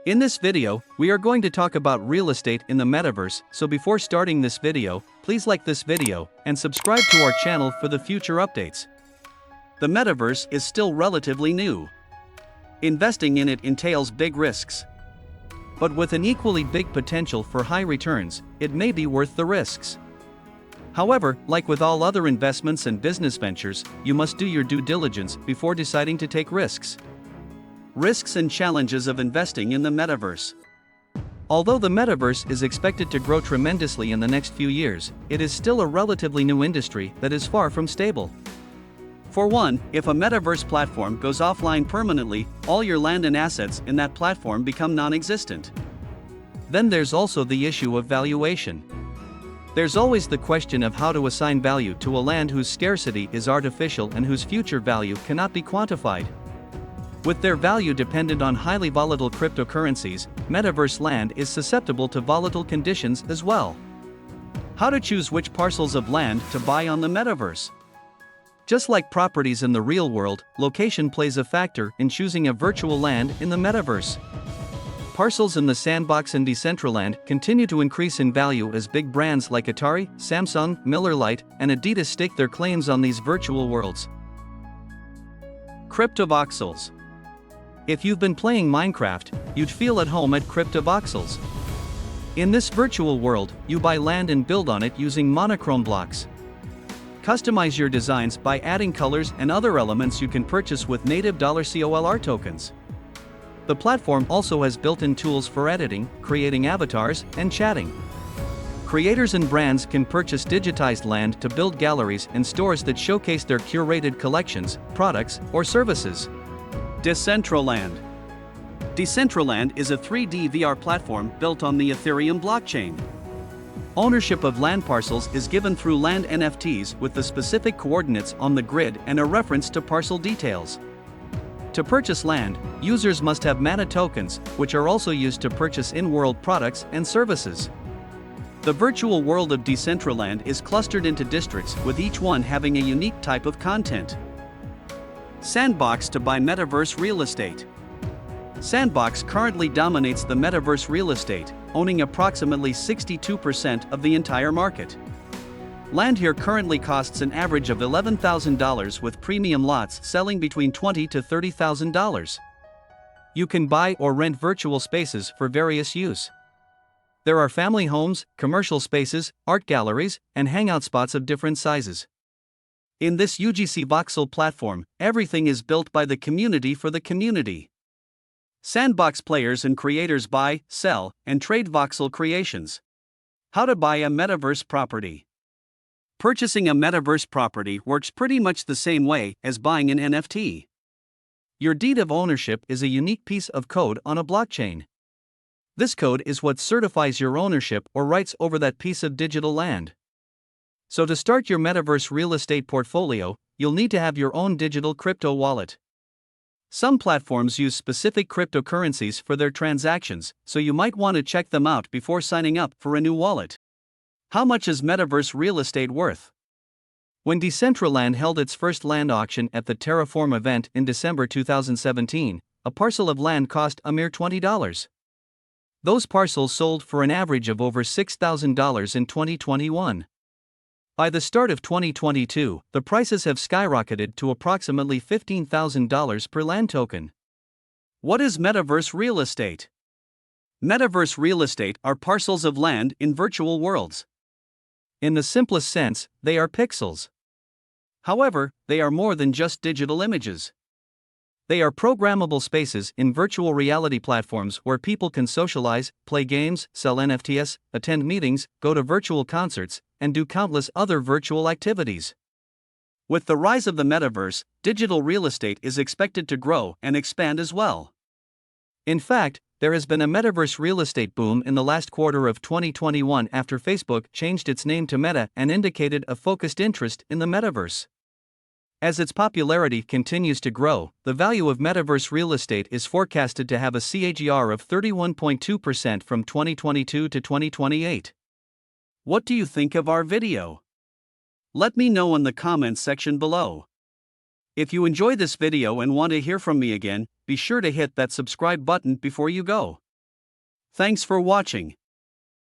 In this video, we are going to talk about real estate in the metaverse, so before starting this video, please like this video and subscribe to our channel for the future updates. The metaverse is still relatively new. Investing in it entails big risks. But with an equally big potential for high returns, it may be worth the risks. However, like with all other investments and business ventures, you must do your due diligence before deciding to take risks. Risks and challenges of investing in the metaverse. Although the metaverse is expected to grow tremendously in the next few years, it is still a relatively new industry that is far from stable. For one, if a metaverse platform goes offline permanently, all your land and assets in that platform become non-existent. Then there's also the issue of valuation. There's always the question of how to assign value to a land whose scarcity is artificial and whose future value cannot be quantified. With their value dependent on highly volatile cryptocurrencies, metaverse land is susceptible to volatile conditions as well. How to choose which parcels of land to buy on the metaverse. Just like properties in the real world, location plays a factor in choosing a virtual land in the metaverse. Parcels in the Sandbox and Decentraland continue to increase in value as big brands like Atari, Samsung, Miller Lite, and Adidas stake their claims on these virtual worlds. Cryptovoxels. If you've been playing Minecraft, you'd feel at home at Cryptovoxels. In this virtual world, you buy land and build on it using monochrome blocks. Customize your designs by adding colors and other elements you can purchase with native $COLR tokens. The platform also has built-in tools for editing, creating avatars, and chatting. Creators and brands can purchase digitized land to build galleries and stores that showcase their curated collections, products, or services. Decentraland. Decentraland is a 3D VR platform built on the Ethereum blockchain. Ownership of land parcels is given through land NFTs with the specific coordinates on the grid and a reference to parcel details. To purchase land, users must have MATA tokens, which are also used to purchase in-world products and services. The virtual world of Decentraland is clustered into districts with each one having a unique type of content. Sandbox to buy metaverse real estate. Sandbox currently dominates the metaverse real estate, owning approximately 62% of the entire market. Land here currently costs an average of $11,000 with premium lots selling between $20,000 to $30,000. You can buy or rent virtual spaces for various use. There are family homes, commercial spaces, art galleries, and hangout spots of different sizes. In this UGC voxel platform, everything is built by the community for the community. Sandbox players and creators buy, sell, and trade voxel creations. How to buy a metaverse property. Purchasing a metaverse property works pretty much the same way as buying an NFT. Your deed of ownership is a unique piece of code on a blockchain. This code is what certifies your ownership or rights over that piece of digital land. So to start your metaverse real estate portfolio, you'll need to have your own digital crypto wallet. Some platforms use specific cryptocurrencies for their transactions, so you might want to check them out before signing up for a new wallet. How much is metaverse real estate worth? When Decentraland held its first land auction at the Terraform event in December 2017, a parcel of land cost a mere $20. Those parcels sold for an average of over $6,000 in 2021. By the start of 2022, the prices have skyrocketed to approximately $15,000 per land token. What is metaverse real estate? Metaverse real estate are parcels of land in virtual worlds. In the simplest sense, they are pixels. However, they are more than just digital images. They are programmable spaces in virtual reality platforms where people can socialize, play games, sell NFTs, attend meetings, go to virtual concerts, and do countless other virtual activities. With the rise of the metaverse, digital real estate is expected to grow and expand as well. In fact, there has been a metaverse real estate boom in the last quarter of 2021 after Facebook changed its name to Meta and indicated a focused interest in the metaverse. As its popularity continues to grow, the value of metaverse real estate is forecasted to have a CAGR of 31.2% from 2022 to 2028. What do you think of our video? Let me know in the comments section below. If you enjoy this video and want to hear from me again, be sure to hit that subscribe button before you go. Thanks for watching.